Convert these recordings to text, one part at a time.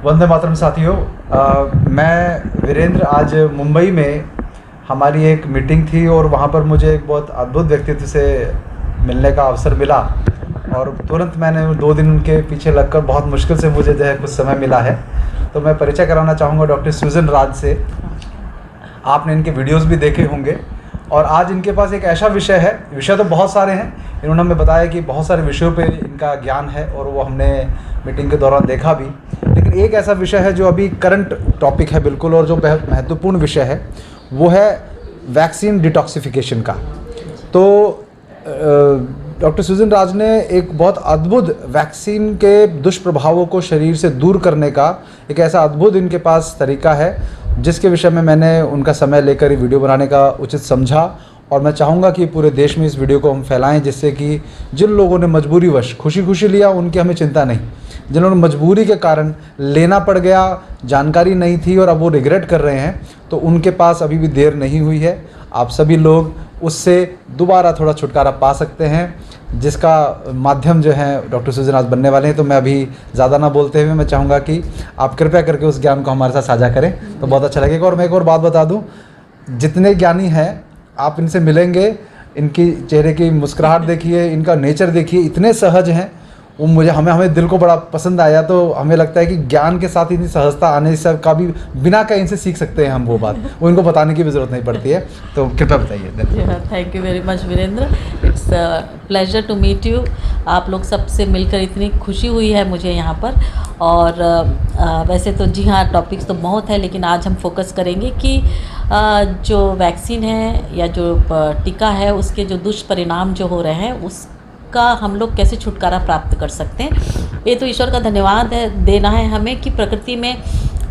वंदे मातरम साथियों, मैं वीरेंद्र आज मुंबई में हमारी एक मीटिंग थी और वहाँ पर मुझे एक बहुत अद्भुत व्यक्तित्व से मिलने का अवसर मिला और तुरंत मैंने 2 दिन उनके पीछे लगकर बहुत मुश्किल से मुझे जो है कुछ समय मिला है। तो मैं परिचय कराना चाहूँगा डॉक्टर सुजन राज से। आपने इनके वीडियोस भी देखे होंगे और आज इनके पास एक ऐसा विषय है, विषय तो बहुत सारे हैं, इन्होंने हमें बताया कि बहुत सारे विषयों पे इनका ज्ञान है और वो हमने मीटिंग के दौरान देखा भी, लेकिन एक ऐसा विषय है जो अभी करंट टॉपिक है बिल्कुल और जो बेहद महत्वपूर्ण विषय है वो है वैक्सीन डिटॉक्सिफिकेशन का। तो डॉक्टर सुजन राज ने एक बहुत अद्भुत वैक्सीन के दुष्प्रभावों को शरीर से दूर करने का एक ऐसा अद्भुत इनके पास तरीका है जिसके विषय में मैंने उनका समय लेकर ये वीडियो बनाने का उचित समझा और मैं चाहूँगा कि पूरे देश में इस वीडियो को हम फैलाएं, जिससे कि जिन लोगों ने मजबूरीवश खुशी खुशी लिया उनकी हमें चिंता नहीं, जिन्होंने मजबूरी के कारण लेना पड़ गया, जानकारी नहीं थी और अब वो रिग्रेट कर रहे हैं, तो उनके पास अभी भी देर नहीं हुई है। आप सभी लोग उससे दोबारा थोड़ा छुटकारा पा सकते हैं, जिसका माध्यम जो है डॉक्टर सुजन आज बनने वाले हैं। तो मैं अभी ज़्यादा ना बोलते हुए मैं चाहूँगा कि आप कृपया करके उस ज्ञान को हमारे साथ साझा करें तो बहुत अच्छा लगेगा। और मैं एक और बात बता दूँ, जितने ज्ञानी हैं आप इनसे मिलेंगे, इनकी चेहरे की मुस्कुराहट देखिए, इनका नेचर देखिए, इतने सहज हैं वो मुझे हमें दिल को बड़ा पसंद आया। तो हमें लगता है कि ज्ञान के साथ इतनी सहजता आने से का भी बिना कहीं इनसे सीख सकते हैं हम वो बात, वो इनको बताने की भी ज़रूरत नहीं पड़ती है। तो कृपया बताइए। Thank you very much Virendra, it's pleasure to meet you. आप लोग सबसे मिलकर इतनी खुशी हुई है मुझे यहाँ पर। और वैसे तो जी हाँ, टॉपिक्स तो बहुत है, लेकिन आज हम फोकस करेंगे कि जो वैक्सीन है या जो टीका है उसके जो दुष्परिणाम जो हो रहे हैं उसका हम लोग कैसे छुटकारा प्राप्त कर सकते हैं। ये तो ईश्वर का धन्यवाद है, देना है हमें कि प्रकृति में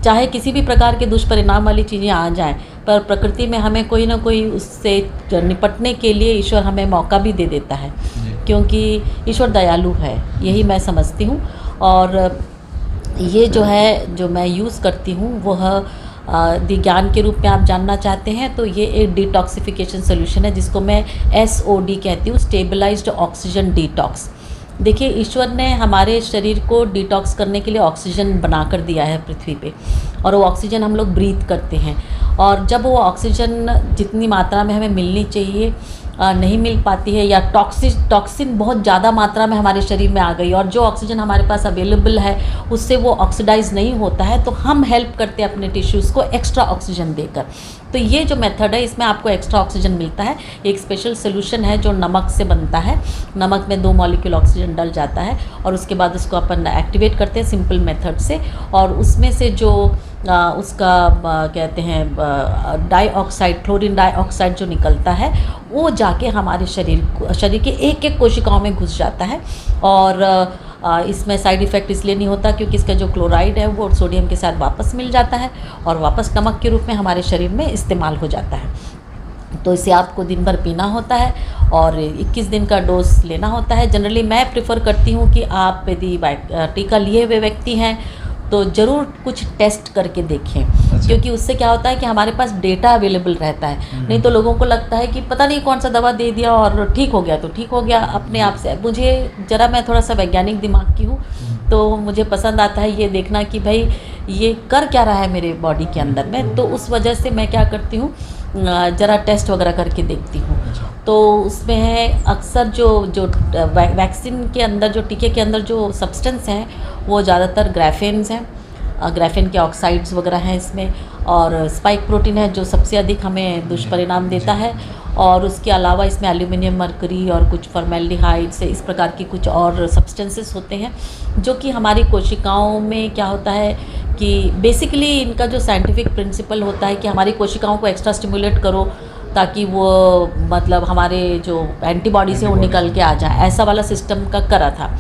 चाहे किसी भी प्रकार के दुष्परिणाम वाली चीज़ें आ जाएं, पर प्रकृति में हमें कोई ना कोई उससे निपटने के लिए ईश्वर हमें मौका भी दे देता है, क्योंकि ईश्वर दयालु है, यही मैं समझती हूँ। और ये जो है जो मैं यूज़ करती हूँ वह ज्ञान के रूप में आप जानना चाहते हैं तो ये एक डिटॉक्सिफिकेशन सोल्यूशन है जिसको मैं SOD कहती हूँ, स्टेबलाइज्ड ऑक्सीजन डिटॉक्स। देखिए, ईश्वर ने हमारे शरीर को डिटॉक्स करने के लिए ऑक्सीजन बना कर दिया है पृथ्वी पे, और वो ऑक्सीजन हम लोग ब्रीथ करते हैं। और जब वो ऑक्सीजन जितनी मात्रा में हमें मिलनी चाहिए नहीं मिल पाती है, या टॉक्सिन बहुत ज़्यादा मात्रा में हमारे शरीर में आ गई और जो ऑक्सीजन हमारे पास अवेलेबल है उससे वो ऑक्सीडाइज नहीं होता है, तो हम हेल्प करते हैं अपने टिश्यूज़ को एक्स्ट्रा ऑक्सीजन देकर। तो ये जो मेथड है इसमें आपको एक्स्ट्रा ऑक्सीजन मिलता है। एक स्पेशल सोल्यूशन है जो नमक से बनता है, नमक में 2 मॉलिक्यूल ऑक्सीजन डल जाता है और उसके बाद उसको अपन एक्टिवेट करते हैं सिंपल मेथड से, और उसमें से जो उसका कहते हैं डाइऑक्साइड, क्लोरीन डाइऑक्साइड जो निकलता है वो जाके हमारे शरीर के एक कोशिकाओं में घुस जाता है। और इसमें साइड इफ़ेक्ट इसलिए नहीं होता क्योंकि इसका जो क्लोराइड है वो सोडियम के साथ वापस मिल जाता है और वापस नमक के रूप में हमारे शरीर में इस्तेमाल हो जाता है। तो इसे आपको दिन भर पीना होता है और 21 दिन का डोज लेना होता है। जनरली मैं प्रेफर करती हूँ कि आप यदि टीका लिए हुए व्यक्ति हैं तो ज़रूर कुछ टेस्ट करके देखें, क्योंकि उससे क्या होता है कि हमारे पास डेटा अवेलेबल रहता है। नहीं तो लोगों को लगता है कि पता नहीं कौन सा दवा दे दिया और ठीक हो गया तो ठीक हो गया अपने आप से। मैं थोड़ा सा वैज्ञानिक दिमाग की हूँ, तो मुझे पसंद आता है ये देखना कि भाई ये कर क्या रहा है मेरे बॉडी के अंदर में। तो उस वजह से मैं क्या करती हूँ, ज़रा टेस्ट वगैरह करके देखती हूँ। तो उसमें है अक्सर जो वैक्सीन के अंदर, जो टीके के अंदर जो सब्सटेंस हैं वो ज़्यादातर ग्राफेन्स हैं, ग्राफेन के ऑक्साइड्स वगैरह हैं इसमें, और स्पाइक प्रोटीन है जो सबसे अधिक हमें दुष्परिणाम देता है। और उसके अलावा इसमें एल्यूमिनियम मर्करी और कुछ फॉर्मेल्डिहाइड से इस प्रकार की कुछ और सब्सटेंसेस होते हैं जो कि हमारी कोशिकाओं में क्या होता है कि बेसिकली इनका जो साइंटिफिक प्रिंसिपल होता है कि हमारी कोशिकाओं को एक्स्ट्रा स्टिमुलेट करो ताकि वो मतलब हमारे जो एंटीबॉडी से वो निकल के आ जाए, ऐसा वाला सिस्टम का करा था।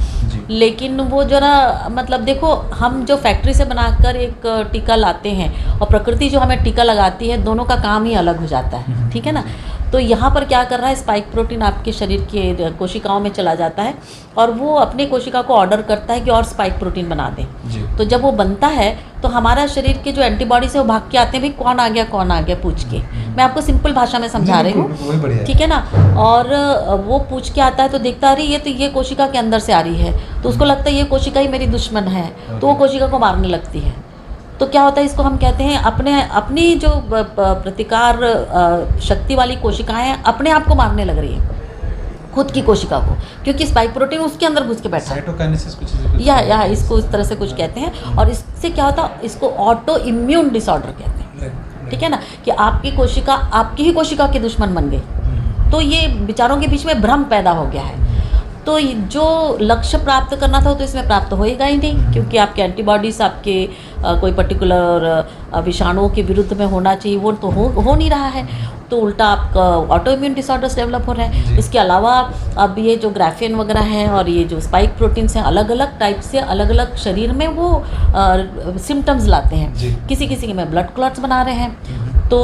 लेकिन वो जो ना मतलब देखो, हम जो फैक्ट्री से बनाकर एक टीका लाते हैं और प्रकृति जो हमें टीका लगाती है, दोनों का काम ही अलग हो जाता है, ठीक है ना। तो यहाँ पर क्या कर रहा है, स्पाइक प्रोटीन आपके शरीर के कोशिकाओं में चला जाता है और वो अपने कोशिका को ऑर्डर करता है कि और स्पाइक प्रोटीन बना दें। तो जब वो बनता है तो हमारा शरीर के जो एंटीबॉडी से वो भाग के आते हैं, भाई कौन आ गया पूछ के, मैं आपको सिंपल भाषा में समझा रही वही बढ़िया हूँ, है। ठीक है ना। और वो पूछ के आता है तो देखता अरे ये तो ये कोशिका के अंदर से आ रही है, तो उसको लगता है ये कोशिका ही मेरी दुश्मन है, तो वो कोशिका को मारने लगती है। तो क्या होता है, इसको हम कहते हैं अपनी जो प्रतिकार शक्ति वाली कोशिकाएं हैं अपने आप को मारने लग रही है, खुद की कोशिका को, क्योंकि स्पाइक प्रोटीन उसके अंदर घुस के बैठा है। साइटोकाइनेसिस कुछ या इसको इस तरह से कुछ कहते हैं। और इससे क्या होता है, इसको ऑटो इम्यून डिसऑर्डर कहते हैं, ठीक है ना, कि आपकी कोशिका आपकी ही कोशिका के दुश्मन बन गई। तो ये विचारों के बीच में भ्रम पैदा हो गया है। तो जो लक्ष्य प्राप्त करना था तो इसमें प्राप्त होएगा ही नहीं, क्योंकि आपके एंटीबॉडीज आपके कोई पर्टिकुलर विषाणुओं के विरुद्ध में होना चाहिए, वो तो हो नहीं रहा है। तो उल्टा आपका ऑटो इम्यून डिसऑर्डर्स डेवलप हो रहे हैं। इसके अलावा अब ये जो ग्राफिन वगैरह हैं और ये जो स्पाइक प्रोटीन्स हैं, अलग अलग टाइप से अलग अलग शरीर में वो सिम्टम्स लाते हैं। किसी किसी में ब्लड क्लॉट्स बना रहे हैं, तो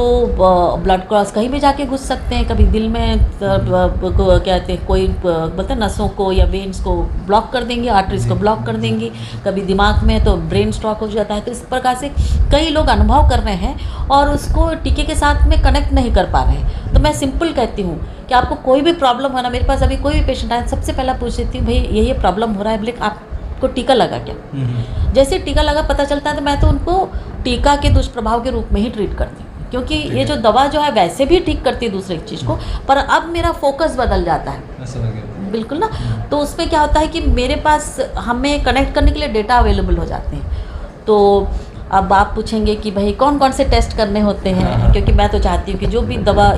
ब्लड क्लॉट्स कहीं भी जाके घुस सकते हैं। कभी दिल में कहते हैं, कोई बोलते हैं नसों को या वेन्स को ब्लॉक कर देंगे, आर्टरीज को ब्लॉक कर देंगी। कभी दिमाग में तो ब्रेन स्ट्रोक हो जाता है। तो इस प्रकार से कई लोग अनुभव कर रहे हैं और उसको टीके के साथ में कनेक्ट नहीं कर पा रहे हैं। तो मैं सिंपल कहती हूँ कि आपको कोई भी प्रॉब्लम हो ना, मेरे पास अभी कोई भी पेशेंट आए, सबसे पहला पूछ लेती हूँ, भाई ये प्रॉब्लम हो रहा है, बोले आपको टीका लगा क्या? जैसे टीका लगा पता चलता है तो मैं तो उनको टीका के दुष्प्रभाव के रूप में ही ट्रीट करती हूँ, क्योंकि ये जो दवा जो है वैसे भी ठीक करती है दूसरे चीज़ को, पर अब मेरा फोकस बदल जाता है। बिल्कुल ना। तो उसमें क्या होता है कि मेरे पास हमें कनेक्ट करने के लिए डेटा अवेलेबल हो जाते हैं। तो अब आप पूछेंगे कि भाई कौन कौन से टेस्ट करने होते हैं, क्योंकि मैं तो चाहती हूँ कि जो भी दवा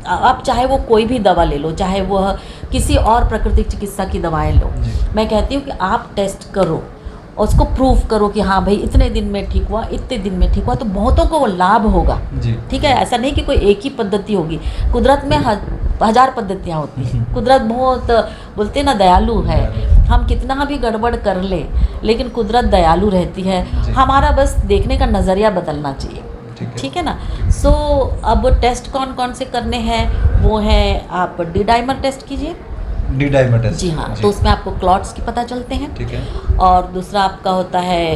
आप चाहे वो कोई भी दवा ले लो, चाहे वह किसी और प्राकृतिक चिकित्सा की दवाएं लो, मैं कहती हूँ कि आप टेस्ट करो और उसको प्रूफ करो कि हाँ भाई इतने दिन में ठीक हुआ, इतने दिन में ठीक हुआ, तो बहुतों को वो लाभ होगा। ठीक है, ऐसा नहीं कि कोई एक ही पद्धति होगी। कुदरत में हजार पद्धतियाँ होती हैं। कुदरत बहुत बोलते हैं ना दयालु है। हम कितना भी गड़बड़ कर ले, लेकिन कुदरत दयालु रहती है। हमारा बस देखने का नज़रिया बदलना चाहिए। ठीक है ना। सो अब टेस्ट कौन कौन से करने हैं, वो है आप डी डाइमर टेस्ट कीजिए। डी डाइमर टेस्ट, जी हाँ। तो उसमें आपको क्लॉट्स की पता चलते हैं। ठीक है। और दूसरा आपका होता है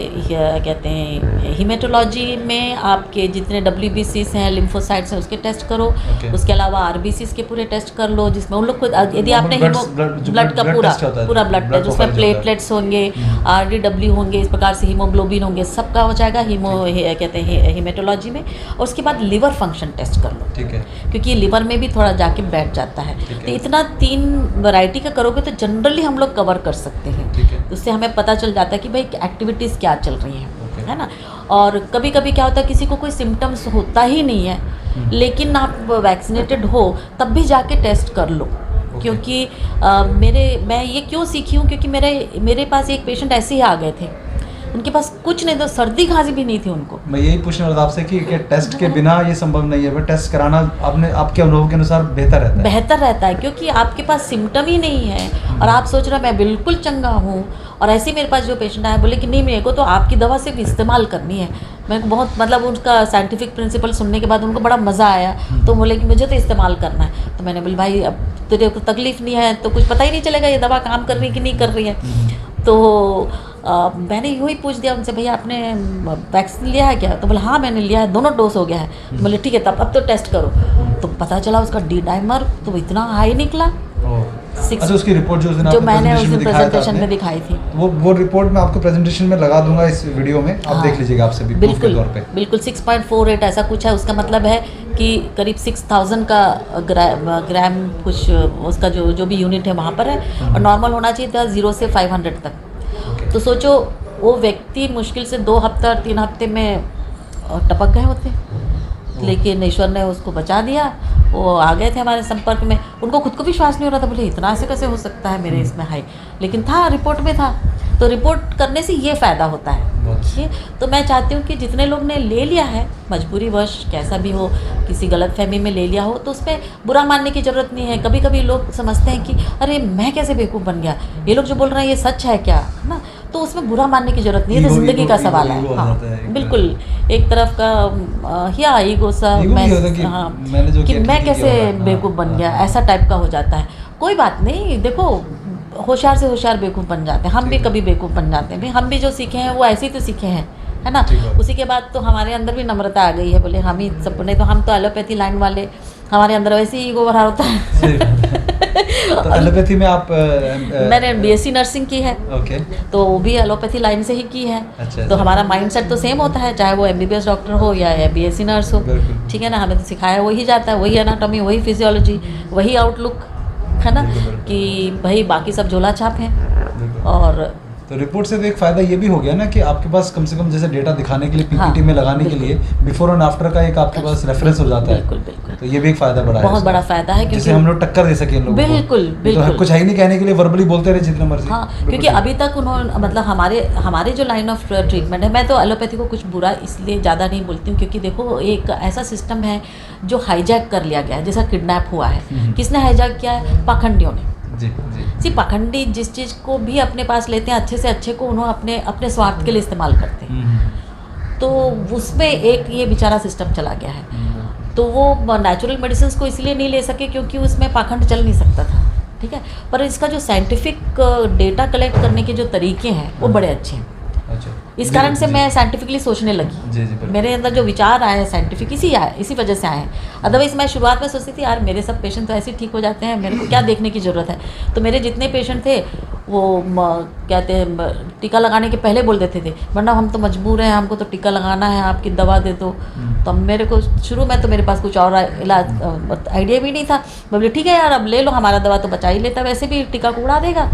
कहते हैं हीमेटोलॉजी में आपके जितने WBCs हैं, लिम्फोसाइट्स हैं, उसके टेस्ट करो। उसके अलावा RBCs के पूरे टेस्ट कर लो, जिसमें उन लोग को यदि आपने ब्लड का पूरा ब्लड टेस्ट, उसमें प्लेटलेट्स होंगे, RDW होंगे, इस प्रकार से हीमोग्लोबिन होंगे, सबका हो जाएगा कहते हैं हीमेटोलॉजी में। और उसके बाद लिवर फंक्शन टेस्ट कर लो। ठीक है। क्योंकि लिवर में भी थोड़ा जाके बैठ जाता है। तो इतना 3 वैरायटी का करोगे तो जनरली हम लोग कवर कर सकते हैं। उससे हमें पता चल जाता है कि भाई एक्टिविटीज़ क्या चल रही हैं, है ना। और कभी कभी क्या होता है, किसी को कोई सिम्टम्स होता ही नहीं है, लेकिन आप वैक्सीनेटेड हो तब भी जाके टेस्ट कर लो। क्योंकि मैं ये क्यों सीखी हूँ, क्योंकि मेरे पास एक पेशेंट ऐसे ही आ गए थे, उनके पास कुछ नहीं, तो सर्दी खांसी भी नहीं थी उनको। मैं यही पूछने वाला था आपसे कि टेस्ट के बिना ये संभव नहीं है, टेस्ट कराना आपके अनुभव के अनुसार बेहतर रहता है। क्योंकि आपके पास सिम्टम ही नहीं है और आप सोच रहे हैं मैं बिल्कुल चंगा हूँ। और ऐसे ही मेरे पास जो पेशेंट आए बोले कि नहीं, मेरे को तो आपकी दवा सिर्फ इस्तेमाल करनी है। मेरे को बहुत उनका साइंटिफिक प्रिंसिपल सुनने के बाद उनको बड़ा मज़ा आया। तो बोले कि मुझे तो इस्तेमाल करना है। तो मैंने बोला भाई अब तेरे को तकलीफ़ नहीं है तो कुछ पता ही नहीं चलेगा ये दवा काम कर रही कि नहीं कर रही है। तो मैंने यही पूछ दिया उनसे, भैया आपने वैक्सीन लिया है क्या? तो बोला हाँ मैंने लिया है, दोनों डोज हो गया है। बोले ठीक है, तब अब तो टेस्ट करो। तो पता चला उसका डी डाइमर तो इतना हाई निकला। अच्छा, उसकी रिपोर्ट जो मैंने उस दिन प्रेजेंटेशन में दिखाई थी, वो रिपोर्ट मैं आपको प्रेजेंटेशन में लगा दूंगा इस वीडियो में, आप देख लीजिएगा आपसे भी प्रूफ के तौर पे। बिल्कुल 6.48 ऐसा कुछ है। उसका मतलब है कि करीब 6000 का ग्राम कुछ उसका जो भी यूनिट है वहाँ पर है। और नॉर्मल होना चाहिए था 0 से 500 तक। तो सोचो वो व्यक्ति मुश्किल से 2 हफ्ता 3 हफ्ते में टपक गए होते, लेकिन ईश्वर ने उसको बचा दिया। वो आ गए थे हमारे संपर्क में, उनको खुद को विश्वास नहीं हो रहा था, बोले इतना ऐसे कैसे हो सकता है मेरे इसमें हाई, लेकिन था, रिपोर्ट में था। तो रिपोर्ट करने से ये फ़ायदा होता है। तो मैं चाहती हूँ कि जितने लोग ने ले लिया है मजबूरीवश, कैसा भी हो, किसी गलतफहमी में ले लिया हो, तो उसमें बुरा मानने की ज़रूरत नहीं है। कभी कभी लोग समझते हैं कि अरे मैं कैसे बेवकूफ़ बन गया, ये लोग जो बोल रहे हैं ये सच है क्या, है ना। तो उसमें बुरा मानने की ज़रूरत नहीं है, तो ज़िंदगी का सवाल है। हाँ बिल्कुल, एक तरफ का ईगो सा कि मैं कैसे बेवकूफ़ बन गया, ऐसा टाइप का हो जाता है। कोई बात नहीं, देखो होशियार से होशियार बेवकूफ़ बन जाते हैं। हम भी कभी बेवकूफ़ बन जाते हैं भाई, हम भी जो सीखे हैं वो ऐसे ही तो सीखे हैं, है ना। ठीक बात। उसी के बाद तो हमारे अंदर भी नम्रता आ गई है, बोले हम ही सब, नहीं तो हम तो एलोपैथी लाइन वाले, हमारे अंदर वैसे ही ईगो भरा होता सही बात है। है। तो एलोपैथी में आप मैंने बीएससी नर्सिंग की है, ओके। तो वो भी एलोपैथी लाइन से ही की है। अच्छा, तो हमारा माइंडसेट तो सेम होता है, चाहे वो एमबीबीएस डॉक्टर हो या बीएससी नर्स हो, बिल्कुल। ठीक है ना। हमें तो सिखाया वही जाता है, वही एनाटॉमी, वही फिजियोलॉजी, वही आउटलुक, है ना, बिल्कुल। कि भाई बाकी सब झोला छाप हैं। बिल्कुल। और तो रिपोर्ट से तो एक फ़ायदा ये भी हो गया ना कि आपके पास कम से कम जैसे डेटा दिखाने के लिए हाँ, पीपीटी में लगाने के बिल्कुल। लिए बिफोर एंड आफ्टर का एक आपके पास रेफरेंस हो जाता है। बिल्कुल बिल्कुल, तो ये भी एक फ़ायदा बड़ा है बहुत इसका। बड़ा फ़ायदा है, जिससे क्योंकि हम लोग टक्कर दे सकें इन लोगों को। बिल्कुल तो बिल्कुल। कुछ है ही नहीं कहने के लिए, वर्बली बोलते रहे जितना मर्जी। हाँ, बिल्कुल क्योंकि ठीक। अभी तक उन्होंने मतलब हमारे जो लाइन ऑफ ट्रीटमेंट है, मैं तो एलोपैथी को कुछ बुरा इसलिए ज़्यादा नहीं बोलती हूँ, क्योंकि देखो एक ऐसा सिस्टम है जो हाईजैक कर लिया गया है, जैसा किडनैप हुआ है। किसने हाईजैक किया है? पाखंडियों ने। जी जी। सी पाखंडी जिस चीज़ को भी अपने पास लेते हैं, अच्छे से अच्छे को उन्होंने अपने स्वार्थ के लिए इस्तेमाल करते हैं। तो उसमें एक ये बेचारा सिस्टम चला गया है। तो वो नेचुरल मेडिसिन को इसलिए नहीं ले सके क्योंकि उसमें पाखंड चल नहीं सकता था, ठीक है। पर इसका जो साइंटिफिक डेटा कलेक्ट करने के जो तरीके हैं वो बड़े अच्छे हैं। अच्छा, इस कारण से मैं साइंटिफिकली सोचने लगी। जी जी, मेरे अंदर जो विचार आए हैं साइंटिफिक इसी वजह से आए हैं। अदरवाइज मैं शुरुआत में सोचती थी यार मेरे सब पेशेंट तो ऐसे ही ठीक हो जाते हैं, मेरे को क्या देखने की ज़रूरत है। तो मेरे जितने पेशेंट थे वो कहते हैं टीका लगाने के पहले बोल देते थे, वरना हम तो मजबूर हैं, हमको तो टीका लगाना है, आपकी दवा दे दो। तो मेरे को शुरू में तो मेरे पास कुछ और इलाज आइडिया भी नहीं था। मैं बोली ठीक है यार, अब ले लो, हमारा दवा तो बचा ही लेता, वैसे भी टीका को उड़ा देगा।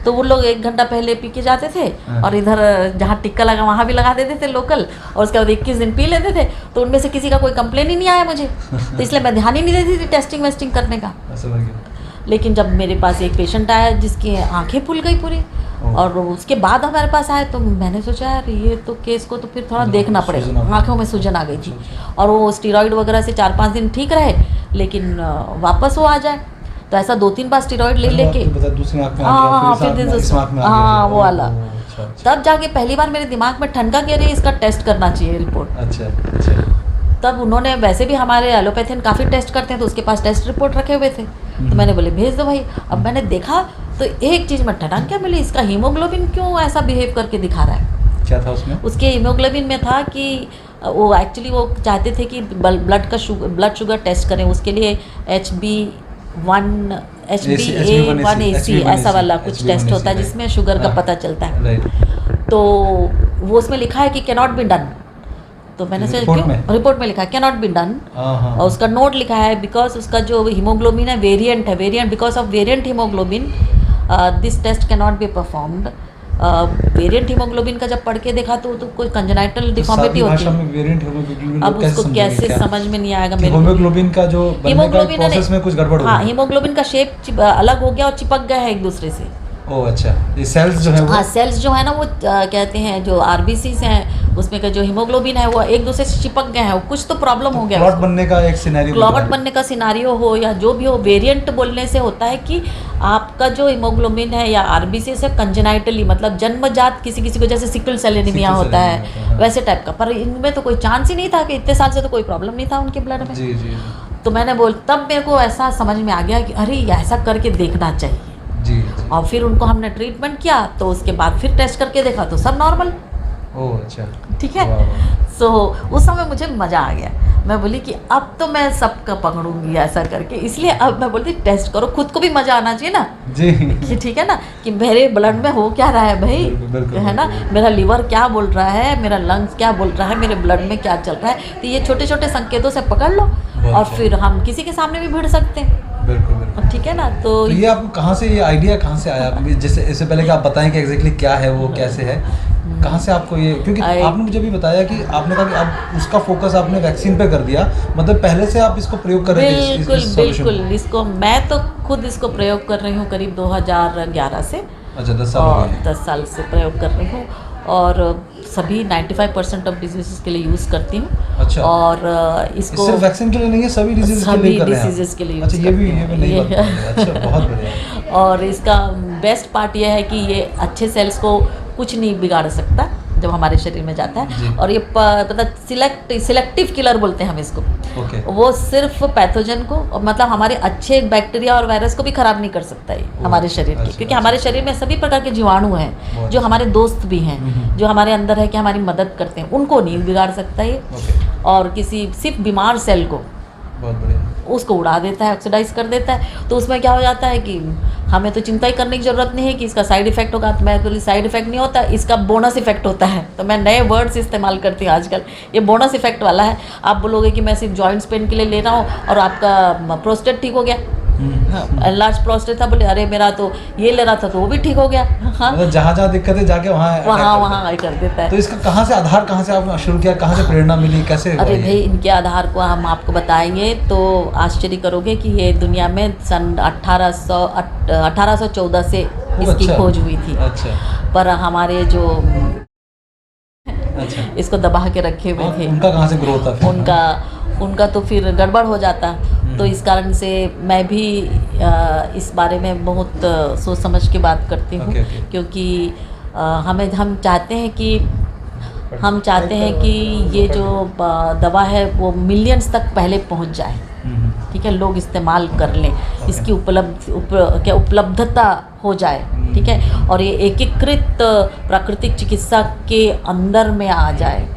तो वो लोग 1 घंटा पहले पी के जाते थे और इधर जहाँ टिक्का लगा वहाँ भी लगा देते थे लोकल, और उसके बाद 21 दिन पी लेते थे। तो उनमें से किसी का कोई कंप्लेन ही नहीं आया मुझे, तो इसलिए मैं ध्यान ही नहीं देती थी टेस्टिंग वेस्टिंग करने का। लेकिन जब मेरे पास एक पेशेंट आया जिसकी आंखें फूल गई पूरी, और उसके बाद हमारे पास आए, तो मैंने सोचा यार ये तो केस को तो फिर थोड़ा देखना पड़ेगा। आंखों में सूजन आ गई थी, और वो स्टीरॉइड वगैरह से 4-5 दिन ठीक रहे, लेकिन वापस वो आ जाए। तो ऐसा 2-3 बार स्टीरॉइड ले लेके दूसरी आंख में हाँ वो वाला। अच्छा। तब जाके पहली बार मेरे दिमाग में ठनका कि अरे इसका टेस्ट करना चाहिए रिपोर्ट। अच्छा। तब उन्होंने वैसे भी हमारे एलोपैथियन काफ़ी टेस्ट करते हैं, तो उसके पास टेस्ट रिपोर्ट रखे हुए थे। तो मैंने बोले भेज दो भाई। अब मैंने देखा तो एक चीज़ में ठटाक क्या मिली, इसका हीमोग्लोबिन क्यों ऐसा बिहेव करके दिखा रहा है। क्या था उसमें? उसके हीमोग्लोबिन में था कि वो एक्चुअली वो चाहते थे कि ब्लड शुगर टेस्ट करें, उसके लिए HbA1c ऐसा वाला कुछ टेस्ट होता है जिसमें शुगर का पता चलता है। तो वो उसमें लिखा है कि कैनॉट बी डन। तो मैंने सोचा क्यों, रिपोर्ट में लिखा है कैनॉट बी डन, और उसका नोट लिखा है बिकॉज उसका जो हीमोग्लोबिन है variant because of variant haemoglobin this test cannot be performed. Variant haemoglobin का जब पढ़ के देखा तो कोई कंजेनाइटल डिफॉर्मिटी होती है। अब उसको कैसे समझ में नहीं आएगा मेरे को। हीमोग्लोबिन का जो बनने का प्रोसेस में कुछ गड़बड़ हो गई। हाँ, हीमोग्लोबिन का शेप अलग हो गया और चिपक गया है एक दूसरे से। ओह अच्छा, ये सेल्स जो है वो, हाँ सेल्स जो है ना वो कहते हैं जो आरबीसीज हैं उसमें का जो हीमोग्लोबिन है वो एक दूसरे से चिपक गए हैं, वो कुछ तो प्रॉब्लम हो गया। क्लॉट बनने का एक सिनेरियो, क्लॉट बनने का सिनारियो हो या जो भी हो, वेरिएंट बोलने से होता है कि आपका जो हीमोग्लोबिन है या आरबीसी से कंजेनाइटली मतलब जन्मजात किसी को जैसे सिकल सेल एनीमिया होता है वैसे टाइप का। पर इनमें तो कोई चांस ही नहीं था कि इतने साल से तो कोई प्रॉब्लम नहीं था उनके ब्लड में। जी जी। तो मैंने तब मेरे को ऐसा समझ में आ गया कि अरे ऐसा करके देखना चाहिए। जी। और फिर उनको हमने ट्रीटमेंट किया, तो उसके बाद फिर टेस्ट करके देखा तो सब नॉर्मल। ओह अच्छा, ठीक है। सो उस समय मुझे मज़ा आ गया, मैं बोली कि अब तो मैं सबका पकड़ूंगी ऐसा करके। इसलिए अब मैं बोलती टेस्ट करो, खुद को भी मज़ा आना चाहिए ना जी, कि ठीक है ना कि मेरे ब्लड में हो क्या रहा है भाई, है ना, मेरा लीवर क्या बोल रहा है, मेरा लंग्स क्या बोल रहा है, मेरे ब्लड में क्या चल रहा है। तो ये छोटे छोटे संकेतों से पकड़ लो और फिर हम किसी के सामने भी भिड़ सकते हैं। बिल्कुल। ठीक है ना। तो ये आपको कहाँ से, ये आइडिया कहाँ से आया? जैसे इससे पहले कि आप बताएं कि एग्जैक्टली क्या है वो, कैसे है, कहाँ से आपको ये, क्योंकि आपने मुझे भी बताया कि आपने कहा कि अब उसका फोकस आपने वैक्सीन पे कर दिया, मतलब पहले से आप इसको प्रयोग कर रहे थे? बिल्कुल। इसको मैं तो खुद इसको प्रयोग कर रही हूँ करीब 2011 से। अच्छा, 10 साल। 10 साल से प्रयोग कर रही हूँ और सभी 95% ऑफ डिजीज़ के लिए यूज़ करती हूँ। अच्छा। और इसको सिर्फ वैक्सीन के लिए नहीं है, सभी डिजीज़ के लिए कर रहे हैं? सभी डिजीज़ के लिए। अच्छा, ये भी नहीं पता। अच्छा, बहुत बढ़िया। और इसका बेस्ट पार्ट ये है कि ये अच्छे सेल्स को कुछ नहीं बिगाड़ सकता, जब हमारे शरीर में जाता जी। है। और ये पता सिलेक्टिव किलर बोलते हैं हम इसको। ओके। वो सिर्फ पैथोजन को, मतलब हमारे अच्छे बैक्टीरिया और वायरस को भी खराब नहीं कर सकता है हमारे शरीर की, अच्छा, क्योंकि अच्छा। हमारे शरीर में सभी प्रकार के जीवाणु हैं बहुत जो अच्छा। हमारे दोस्त भी हैं, जो हमारे अंदर है कि हमारी मदद करते हैं, उनको नहीं बिगाड़ सकता ये। ओके, और किसी सिर्फ बीमार सेल को बहुत बढ़िया। उसको उड़ा देता है, ऑक्सीडाइज कर देता है। तो उसमें क्या हो जाता है कि हमें तो चिंता ही करने की ज़रूरत नहीं है कि इसका साइड इफेक्ट होगा। तो मैं बोली साइड इफेक्ट नहीं होता, इसका बोनस इफेक्ट होता है। तो मैं नए वर्ड्स इस्तेमाल करती हूँ आजकल, ये बोनस इफेक्ट वाला है। आप बोलोगे कि मैं सिर्फ जॉइंट्स पेन के लिए ले रहा हूँ और आपका प्रोस्टेट ठीक हो गया, हाँ, लार्ज प्रोस्टेट था, बोले अरे मेरा तो ये ले रहा था तो वो भी ठीक हो गया। हाँ, मतलब जहाँ जहाँ दिक्कत है जाके वहाँ attack करता है। वहाँ कर देता है। तो इसका कहाँ से आधार, कहाँ से आपने शुरू किया, कहाँ से प्रेरणा मिली, कैसे हुआ अरे ये? भाई, इनके आधार को हम आपको बताएंगे तो आश्चर्य करोगे कि ये दुनिया में सन 1814 से इसकी अच्छा। खोज हुई थी। अच्छा पर हमारे जो अच्छा। इसको दबा के रखे हुए थे, उनका कहाँ से ग्रो होता फिर? उनका तो फिर गड़बड़ हो जाता। तो इस कारण से मैं भी इस बारे में बहुत सोच समझ के बात करती हूँ। Okay, okay. क्योंकि हम चाहते हैं कि ये जो दवा है वो मिलियंस तक पहले पहुँच जाए। ठीक है, लोग इस्तेमाल कर लें, इसकी उपलब्धता हो जाए। ठीक है, और ये एकीकृत प्राकृतिक चिकित्सा के अंदर में आ जाए।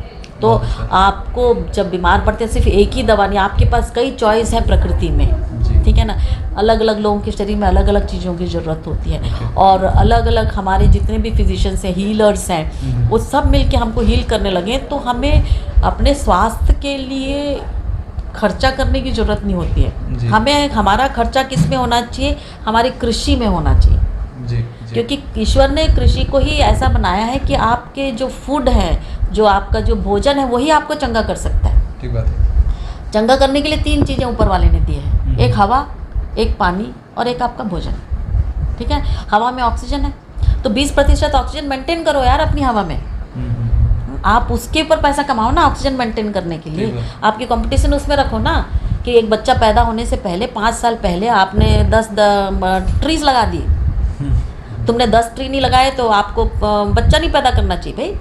तो आपको जब बीमार पड़ते हैं सिर्फ एक ही दवा नहीं, आपके पास कई चॉइस है प्रकृति में। ठीक है ना, अलग अलग लोगों के शरीर में अलग अलग चीज़ों की ज़रूरत होती है। और अलग अलग हमारे जितने भी फिजिशियंस हैं, हीलर्स हैं, वो सब मिलके हमको हील करने लगे। तो हमें अपने स्वास्थ्य के लिए खर्चा करने की ज़रूरत नहीं होती है। हमें हमारा खर्चा किस में होना चाहिए? हमारी कृषि में होना चाहिए। जी। क्योंकि ईश्वर ने कृषि को ही ऐसा बनाया है कि आपके जो फूड है, जो आपका जो भोजन है, वही आपको चंगा कर सकता है। ठीक बात है। चंगा करने के लिए 3 चीज़ें ऊपर वाले ने दी है, एक हवा, एक पानी और एक आपका भोजन। ठीक है, हवा में ऑक्सीजन है तो 20% ऑक्सीजन मेंटेन करो यार अपनी हवा में। आप उसके ऊपर पैसा कमाओ ना ऑक्सीजन मेंटेन करने के लिए। आपकी कंपटीशन उसमें रखो ना कि एक बच्चा पैदा होने से पहले 5 साल पहले आपने 10 ट्रीज लगा दिए। तुमने 10 ट्री नहीं लगाए तो आपको बच्चा नहीं पैदा करना चाहिए भाई।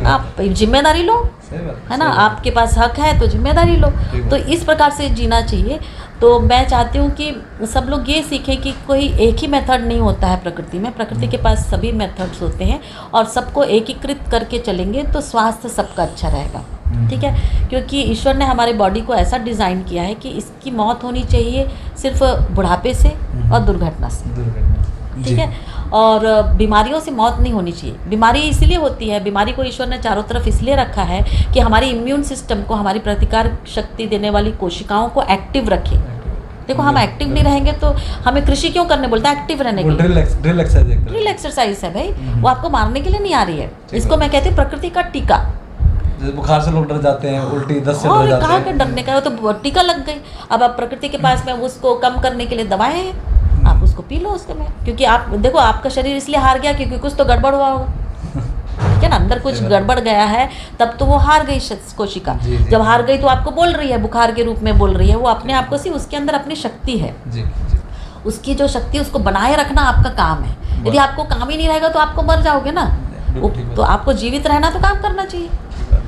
आप जिम्मेदारी लो, है ना, आपके पास हक है तो जिम्मेदारी लो। तो इस प्रकार से जीना चाहिए। तो मैं चाहती हूँ कि सब लोग ये सीखें कि कोई एक ही मेथड नहीं होता है प्रकृति में। प्रकृति के पास सभी मेथड्स होते हैं और सबको एकीकृत करके चलेंगे तो स्वास्थ्य सबका अच्छा रहेगा। ठीक है, क्योंकि ईश्वर ने हमारे बॉडी को ऐसा डिज़ाइन किया है कि इसकी मौत होनी चाहिए सिर्फ बुढ़ापे से और दुर्घटना से। ठीक है, और बीमारियों से मौत नहीं होनी चाहिए। बीमारी इसलिए होती है, बीमारी को ईश्वर ने चारों तरफ इसलिए रखा है कि हमारी इम्यून सिस्टम को, हमारी प्रतिकार शक्ति देने वाली कोशिकाओं को एक्टिव रखे। देखो, हम एक्टिव नहीं रहेंगे तो हमें कृषि क्यों करने बोलता है? एक्टिव रहने के लिए। ड्रिल एक्सरसाइज है भाई, वो आपको मारने के लिए नहीं आ रही है। इसको मैं कहती हूँ प्रकृति का टीका। बुखार से लोग डर जाते हैं, उल्टी, दस्त से डर जाते हैं। कहाँ के डरने का, तो टीका लग गई। अब आप प्रकृति के पास में उसको कम करने के लिए दवाएं हैं, आप उसको पी लो उसके में। क्योंकि आप देखो, आपका शरीर इसलिए हार गया क्योंकि कुछ तो गड़बड़ हुआ होगा। ठीक है ना, अंदर कुछ गड़बड़ गया है, तब तो वो हार गई कोशिका। जब हार गई तो आपको बोल रही है, बुखार के रूप में बोल रही है। वो अपने आप को उसके अंदर अपनी शक्ति है। उसकी जो शक्ति, उसको बनाए रखना आपका काम है। यदि आपको काम ही नहीं रहेगा तो आपको मर जाओगे ना। तो आपको जीवित रहना तो काम करना चाहिए।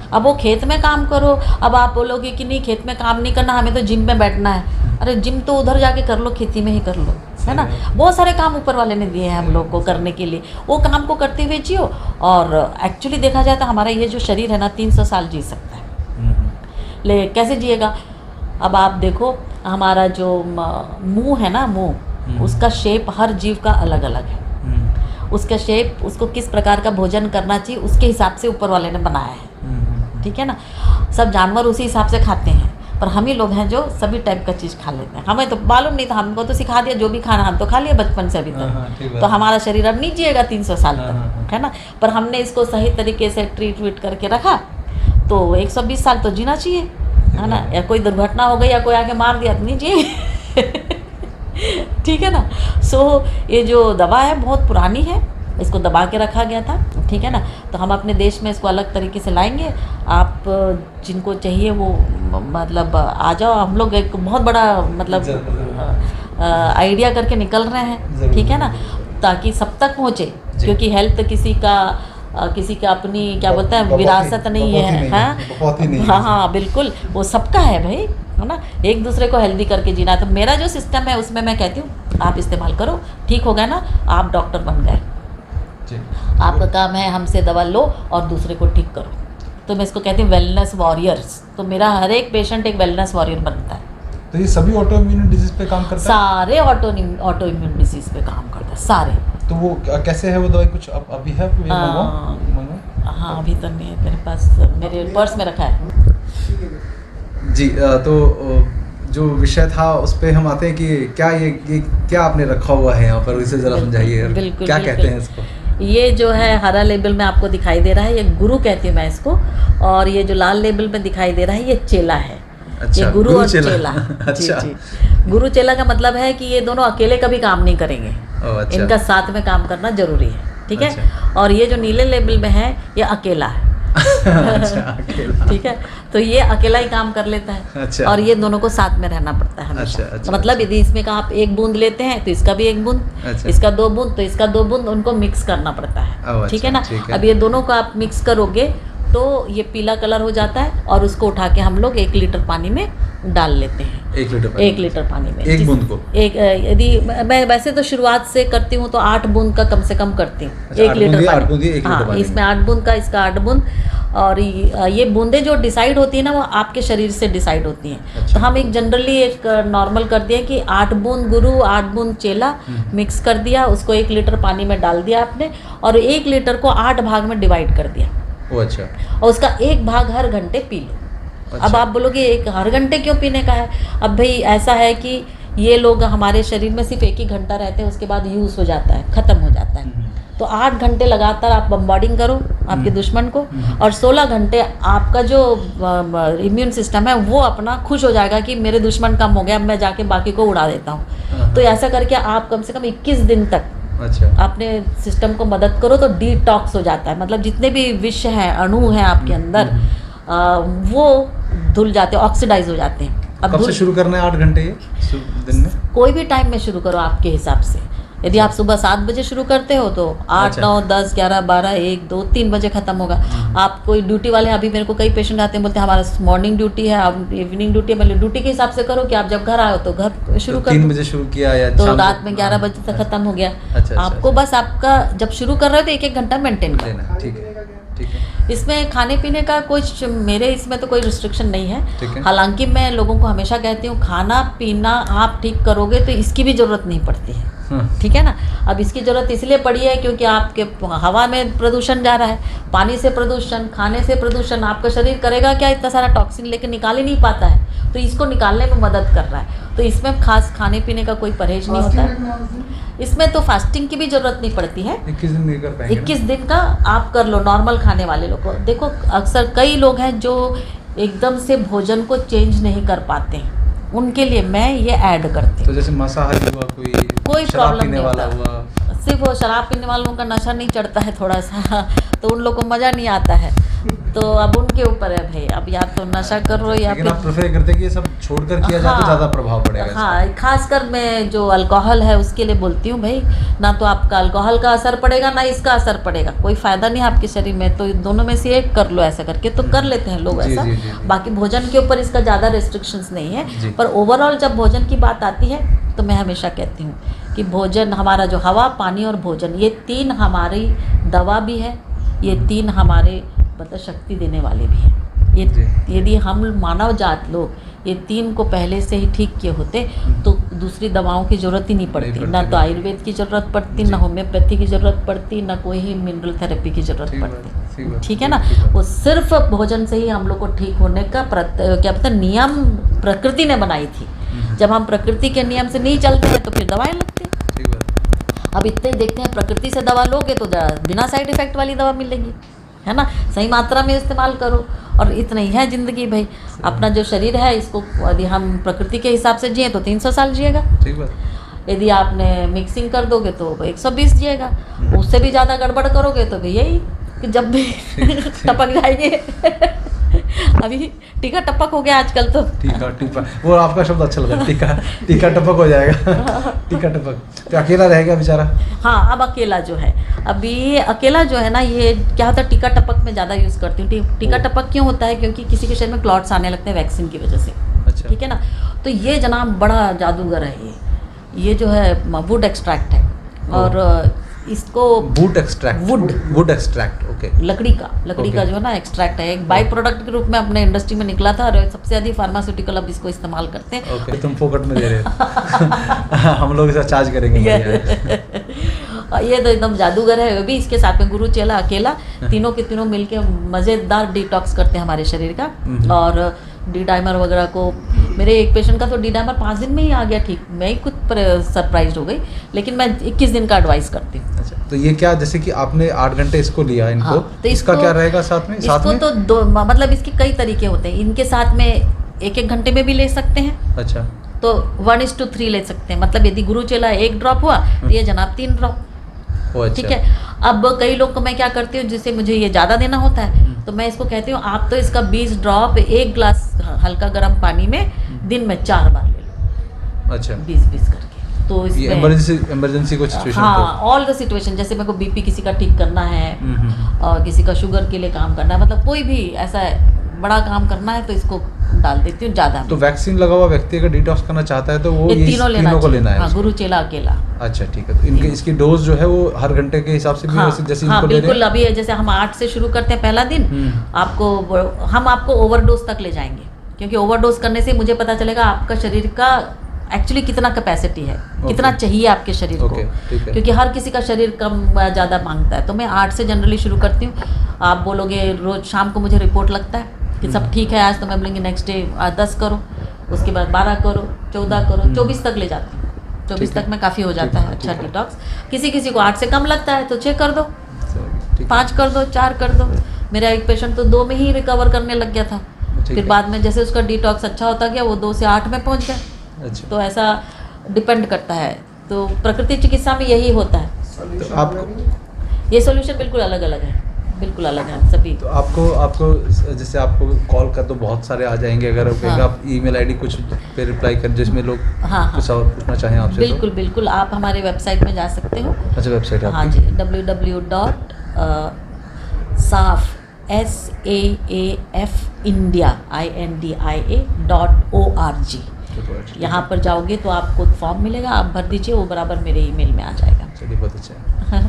अब वो खेत में काम करो, अब आप बोलोगे कि नहीं खेत में काम नहीं करना, हमें तो जिम में बैठना है। अरे जिम तो उधर जाके कर लो, खेती में ही कर लो, है ना। बहुत सारे काम ऊपर वाले ने दिए हैं हम लोग को करने के लिए, वो काम को करते हुए जियो। और एक्चुअली देखा जाए तो हमारा ये जो शरीर है ना 300 साल जी सकता है। ले कैसे जिएगा? अब आप देखो, हमारा जो मुंह है ना, मुंह, उसका शेप हर जीव का अलग अलग है। उसका शेप, उसको किस प्रकार का भोजन करना चाहिए उसके हिसाब से ऊपर वाले ने बनाया है। ठीक है ना, सब जानवर उसी हिसाब से खाते हैं, पर हम ही लोग हैं जो सभी टाइप का चीज़ खा लेते हैं। हमें तो मालूम नहीं था, हमको तो सिखा दिया जो भी खाना, हम तो खा लिया बचपन से अभी तक। तो हमारा शरीर अब नहीं जिएगा 300 साल तक, है ना। पर हमने इसको सही तरीके से ट्रीट करके रखा तो 120 साल तो जीना चाहिए, है ना। या कोई दुर्घटना हो गई या कोई आके मार दिया तो नहीं जिए। ठीक है ना। सो ये जो दवा है बहुत पुरानी है, इसको दबा के रखा गया था। ठीक है ना, तो हम अपने देश में इसको अलग तरीके से लाएंगे। आप जिनको चाहिए वो मतलब आ जाओ। हम लोग एक बहुत बड़ा मतलब आइडिया करके निकल रहे हैं। ठीक है ना, ताकि सब तक पहुँचे। क्योंकि हेल्थ किसी का किसी का अपनी क्या बोलते हैं बहुत ही- विरासत नहीं बहुत ही है, नहीं हाँ है, बहुत ही नहीं है। हाँ हाँ बिल्कुल, वो सबका है भाई, है ना, एक दूसरे को हेल्दी करके जीना। तो मेरा जो सिस्टम है उसमें मैं कहती हूँ आप इस्तेमाल करो, ठीक हो गया ना, आप डॉक्टर बन गए। जी। आपका काम है हमसे दवा लो और दूसरे को ठीक करो। तो मैं इसको कहती हूँ वेलनेस वॉरियर्स। तो मेरा हर एक पेशेंट एक वेलनेस वॉरियर बनता है। तो ये सभी ऑटो इम्यून डिजीज पे काम करता है? सारे ऑटो इम्यून डिजीज पे काम करता है, सारे। तो वो कैसे है वो दवाई, कुछ अभी है? मंगवाऊं? हाँ अभी तक नहीं है मेरे पास, मेरे पर्स में रखा है। जी तो जो विषय था उस पे हम आते हैं कि क्या ये क्या आपने रखा हुआ है यहाँ पर, इसे जरा समझाइए। और बिल्कुल, क्या बिल्कुल। कहते हैं इसको? ये जो है हरा लेबल में आपको दिखाई दे रहा है, ये गुरु कहती हूँ मैं इसको। और ये जो लाल लेबल में दिखाई दे रहा है, ये चेला है। अच्छा, ये गुरु और चेला। अच्छा। जी, जी। गुरु चेला का मतलब है कि ये दोनों अकेले कभी काम नहीं करेंगे। अच्छा। इनका साथ में काम करना जरूरी है, ठीक है। अच्छा। और ये जो नीले लेबल में है ये अकेला है। अच्छा, अकेला। ठीक है, तो ये अकेला ही काम कर लेता है। अच्छा। और ये दोनों को साथ में रहना पड़ता है हमेशा। अच्छा, अच्छा, मतलब यदि इसमें का आप एक बूंद लेते हैं तो इसका भी एक बूंद, अच्छा। इसका 2 बूंद तो इसका 2 बूंद, उनको मिक्स करना पड़ता है। ठीक है ना। ठीक है। अब ये दोनों को आप मिक्स करोगे तो ये पीला कलर हो जाता है और उसको उठा के हम लोग 1 लीटर पानी में डाल लेते हैं। 1 लीटर पानी? 1 लीटर पानी में एक बूंद को? यदि मैं वैसे तो शुरुआत से करती हूँ तो 8 बूंद का कम से कम करती हूँ। अच्छा, 1 8 लीटर बूंद ये, 8 पानी। बूंद ये, 1 लीटर हाँ, पानी इसमें में। 8 बूंद का, इसका 8 बूंद। और ये बूंदें जो डिसाइड होती है ना वो आपके शरीर से डिसाइड होती हैं। अच्छा। तो हम एक जनरली एक नॉर्मल कर दिया कि 8 बूंद गुरु 8 बूंद चेला मिक्स कर दिया, उसको 1 लीटर पानी में डाल दिया आपने और 1 लीटर को 8 भाग में डिवाइड कर दिया। ओ अच्छा। और उसका 1 भाग हर घंटे पी लो। अच्छा। अब आप बोलोगे एक हर घंटे क्यों पीने का है? अब भाई ऐसा है कि ये लोग हमारे शरीर में सिर्फ 1 ही घंटा रहते हैं, उसके बाद यूज़ हो जाता है, ख़त्म हो जाता है। तो 8 घंटे लगातार आप बम्बार्डिंग करो आपके दुश्मन को, और 16 घंटे आपका जो इम्यून सिस्टम है वो अपना खुश हो जाएगा कि मेरे दुश्मन कम हो गया, अब मैं जाके बाकी को उड़ा देता हूँ। तो ऐसा करके आप कम से कम 21 दिन तक अच्छा अपने सिस्टम को मदद करो तो डिटॉक्स हो जाता है। मतलब जितने भी विष हैं, अणु हैं आपके अंदर, वो धुल जाते हैं, ऑक्सीडाइज हो जाते हैं। अब कब से शुरू करना है 8 घंटे ये दिन में? कोई भी टाइम में शुरू करो आपके हिसाब से। यदि आप सुबह 7 बजे शुरू करते हो तो 8, अच्छा। 9, 10, 11, 12, 1, 2, 3 बजे ख़त्म होगा। आप कोई ड्यूटी वाले, अभी मेरे को कई पेशेंट आते हैं बोलते हैं हमारा मॉर्निंग ड्यूटी है, आप इवनिंग ड्यूटी है। मतलब ड्यूटी के हिसाब से करो कि आप जब घर आओ तो घर शुरू तो कर 3 बजे शुरू किया या तो शाम को? रात में 11 बजे तक ख़त्म हो गया। अच्छा, आपको बस आपका जब शुरू कर रहे हो तो 1-1 घंटा मेंटेन करो। लेना है, ठीक है, ठीक है। इसमें खाने पीने का कुछ मेरे इसमें तो कोई रिस्ट्रिक्शन नहीं ठीक है। है। हालांकि मैं लोगों को हमेशा कहती हूँ खाना पीना आप ठीक करोगे तो इसकी भी ज़रूरत नहीं पड़ती है। ठीक है ना। अब इसकी ज़रूरत इसलिए पड़ी है क्योंकि आपके हवा में प्रदूषण जा रहा है, पानी से प्रदूषण, खाने से प्रदूषण। आपका शरीर करेगा क्या, इतना सारा टॉक्सिन लेके निकाल ही नहीं पाता है, तो इसको निकालने में मदद कर रहा है। तो इसमें खास खाने पीने का कोई परहेज नहीं होता है। इसमें तो फास्टिंग की भी ज़रूरत नहीं पड़ती है। 21 दिन नहीं कर पाएंगे? 21 दिन का आप कर लो नॉर्मल खाने वाले लोग को। देखो अक्सर कई लोग हैं जो एकदम से भोजन को चेंज नहीं कर पाते हैं, उनके लिए मैं ये ऐड करती हूँ। तो जैसे मांसाहारी हुआ, कोई शराब प्रॉब्लम पीने नहीं वाला होता। हुआ, सिर्फ वो शराब पीने वालों का नशा नहीं चढ़ता है थोड़ा सा तो उन लोगों को मज़ा नहीं आता है। तो अब उनके ऊपर है भाई, अब या तो नशा करो या लेकिन फिर आप प्रेफर करते हैं कि ये सब छोड़कर किया जाए तो ज़्यादा प्रभाव पड़ेगा इसका? हाँ, खासकर मैं जो अल्कोहल है उसके लिए बोलती हूँ भाई, ना तो आपका अल्कोहल का असर पड़ेगा ना इसका असर पड़ेगा, कोई फ़ायदा नहीं है आपके शरीर में। तो दोनों में से एक कर लो ऐसा करके, तो कर लेते हैं लोग जी, ऐसा। जी, जी, जी। बाकी भोजन के ऊपर इसका ज़्यादा रेस्ट्रिक्शंस नहीं जी। है। पर ओवरऑल जब भोजन की बात आती है तो मैं हमेशा कहती हूँ कि भोजन हमारा जो हवा, पानी और भोजन, ये 3 हमारी दवा भी है, ये 3 हमारे मतलब शक्ति देने वाले भी हैं। ये यदि हम मानव जात लोग ये 3 को पहले से ही ठीक किए होते तो दूसरी दवाओं की ज़रूरत ही नहीं पड़ती। ना तो आयुर्वेद की ज़रूरत पड़ती, ना होम्योपैथी की ज़रूरत पड़ती, ना कोई ही मिनरल थेरेपी की ज़रूरत पड़ती। ठीक है ना। वो सिर्फ भोजन से ही हम लोग को ठीक होने का क्या पता नियम प्रकृति ने बनाई थी। जब हम प्रकृति के नियम से नहीं चलते हैं तो फिर दवाएं लगती हैं। अब इतने ही देखते हैं, प्रकृति से दवा लोगे तो बिना साइड इफ़ेक्ट वाली दवा मिलेगी, है ना। सही मात्रा में इस्तेमाल करो। और इतना ही है ज़िंदगी भाई। अपना जो शरीर है इसको यदि हम प्रकृति के हिसाब से जिए तो 300 साल जिएगा। ठीक बात। यदि आपने मिक्सिंग कर दोगे तो 120 जिएगा। उससे भी ज़्यादा गड़बड़ करोगे तो भी यही कि जब भी टपक जाएंगे अभी टीका टपक हो गया आजकल तो। टीका टिपा, वो आपका शब्द अच्छा लगा, टीका टपक हो जाएगा। टीका टपक, तो अकेला रहेगा बेचारा। हाँ, अब अकेला जो है, अभी अकेला जो है ना, ये क्या होता है, टीका टपक में ज़्यादा यूज़ करती हूँ। टीका टपक क्यों होता है? क्योंकि किसी के शरीर में क्लॉट्स आने लगते हैं वैक्सीन की वजह से। अच्छा। ठीक है ना। तो ये जनाब बड़ा जादूगर है ये जो है वुड एक्सट्रैक्ट है, और इसको would extract, would extract, okay. लकड़ी का जो है ना एक्सट्रैक्ट है, एक बाई प्रोडक्ट के रूप में अपने इंडस्ट्री में निकला था, और सबसे अधिक फार्मास्यूटिकल अब इसको इस्तेमाल करते हैं। ओके, तुम फोकट में दे रहे हो। हम लोग इसे चार्ज करेंगे। ये तो एकदम जादूगर है। भी इसके साथ में गुरु चेला अकेला, तीनों के तीनों मिलके मज़ेदार डिटॉक्स करते हैं हमारे शरीर का। और डी डाइमर वगैरह को, मेरे एक पेशेंट का तो डी डाइमर 5 दिन में ही आ गया ठीक। मैं ही खुद सरप्राइज हो गई, लेकिन मैं 21 दिन का एडवाइस करती हूँ। अच्छा, तो ये क्या, जैसे कि आपने 8 घंटे इसको लिया इनको, हाँ, तो इसका क्या रहेगा साथ में? इसको तो दो, मतलब इसके कई तरीके होते हैं। इनके साथ में 1-1 घंटे में भी ले सकते हैं। अच्छा, तो 1:3 ले सकते हैं। मतलब यदि गुरु चेला 1 ड्रॉप हुआ तो ये जनाब 3 ड्रॉप। अच्छा। ठीक है। अब कई लोग को मैं क्या करती हूँ, जिससे मुझे ये ज़्यादा देना होता है, तो मैं इसको कहती हूँ आप तो इसका 20 ड्रॉप 1 ग्लास हल्का गर्म पानी में दिन में 4 बार ले लो। अच्छा, 20-20 करके। तो इसमें इमरजेंसी को सिचुएशन, हाँ, ऑल द सिचुएशन, जैसे मेरे को बीपी किसी का ठीक करना है, और किसी का शुगर के लिए काम करना है, मतलब कोई भी ऐसा बड़ा काम करना है, तो इसको डाल देती हूँ ज़्यादा। तो वैक्सीन लगा हुआ व्यक्ति अगर डिटॉक्स करना चाहता है तो वो ये तीनों को लेना है। हाँ, गुरु चेला अकेला। अच्छा, ठीक है। तो इनके इसकी डोज जो है वो हर घंटे के हिसाब से भी हाँ, जैसे हाँ, इनको ले रहे बिल्कुल। अभी जैसे हम 8 से शुरू करते हैं पहला दिन, हम आपको ओवरडोज तक ले जाएंगे, क्योंकि ओवरडोज करने से मुझे पता चलेगा आपका शरीर का एक्चुअली कितना कैपेसिटी है, कितना चाहिए आपके शरीर को, क्योंकि हर किसी का शरीर कम ज़्यादा मांगता है। तो मैं 8 से जनरली शुरू करती हूँ। आप बोलोगे रोज़ शाम को मुझे रिपोर्ट लगता है कि सब ठीक है आज, तो मैं बोलेंगे नेक्स्ट डे 10 करो, उसके बाद 12 करो, 14 करो, 24 तक ले जाती हूँ। 24 तक में काफ़ी हो जाता है अच्छा डिटॉक्स। किसी को 8 से कम लगता है तो 6 कर दो, 5 कर दो, 4 कर दो। मेरा एक पेशेंट तो 2 में ही रिकवर करने लग गया था। फिर बाद में जैसे उसका डिटॉक्स अच्छा होता गया, वो 2 से 8 में पहुँच गया। अच्छा। तो ऐसा डिपेंड करता है। तो प्रकृति चिकित्सा में यही होता है। तो आपको ये सॉल्यूशन बिल्कुल अलग अलग है, बिल्कुल अलग है सभी। तो आपको जैसे आपको कॉल कर तो बहुत सारे आ जाएंगे, अगर आप ईमेल आईडी कुछ पे रिप्लाई कर जिसमें लोग कुछ और पूछना चाहें आपसे, बिल्कुल बिल्कुल आप हमारे वेबसाइट में जा सकते हो। अच्छा, वेबसाइट है? हाँ जी, www.saaf SAAF India यहाँ पर जाओगे तो आपको फॉर्म मिलेगा, आप भर दीजिए, वो बराबर मेरे ईमेल में आ जाएगा। चलिए, बहुत अच्छा।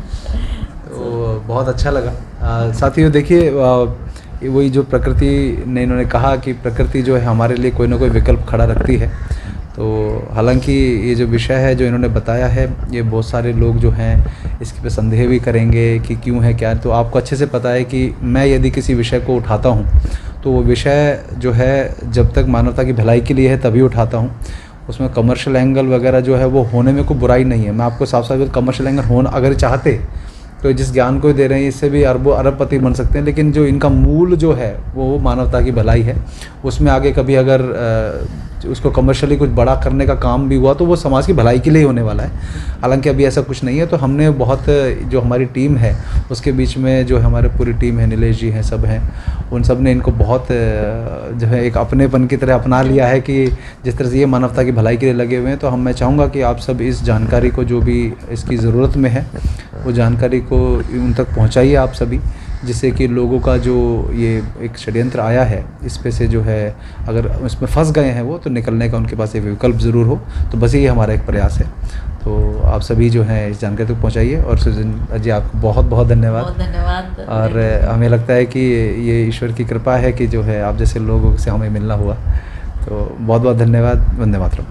तो बहुत अच्छा लगा। साथियों देखिए, वही जो प्रकृति ने, इन्होंने कहा कि प्रकृति जो है हमारे लिए कोई ना कोई विकल्प खड़ा रखती है। तो हालांकि ये जो विषय है जो इन्होंने बताया है, ये बहुत सारे लोग जो हैं इसके पे संदेह भी करेंगे कि क्यों है क्या। तो आपको अच्छे से पता है कि मैं यदि किसी विषय को उठाता हूँ तो वो विषय जो है जब तक मानवता की भलाई के लिए है तभी उठाता हूँ। उसमें कमर्शियल एंगल वगैरह जो है वो होने में कोई बुराई नहीं है। मैं आपको साफ साफ कमर्शियल एंगल होना अगर चाहते तो जिस ज्ञान को दे रहे हैं इससे भी अरबों अरबपति बन सकते हैं, लेकिन जो इनका मूल जो है वो मानवता की भलाई है। उसमें आगे कभी अगर उसको कमर्शियली कुछ बड़ा करने का काम भी हुआ तो वो समाज की भलाई के लिए ही होने वाला है। हालांकि अभी ऐसा कुछ नहीं है। तो हमने बहुत, जो हमारी टीम है उसके बीच में जो हमारे पूरी टीम है, नीलेश जी हैं, सब हैं, उन सब ने इनको बहुत जो है एक अपनेपन की तरह अपना लिया है कि जिस तरह से ये मानवता की भलाई के लिए लगे हुए हैं। तो मैं चाहूँगा कि आप सब इस जानकारी को, जो भी इसकी ज़रूरत में है, वो जानकारी को उन तक पहुँचाइए आप सभी, जिससे कि लोगों का जो ये एक षड्यंत्र आया है इस पे से जो है अगर उसमें फंस गए हैं वो, तो निकलने का उनके पास एक विकल्प ज़रूर हो। तो बस ये हमारा एक प्रयास है। तो आप सभी जो हैं इस जानकारी तक पहुंचाइए। और सुजन जी, आपको बहुत बहुत धन्यवाद। बहुत धन्यवाद। और हमें लगता है कि ये ईश्वर की कृपा है कि जो है आप जैसे लोगों से हमें मिलना हुआ। तो बहुत बहुत धन्यवाद। वंदे मातरम।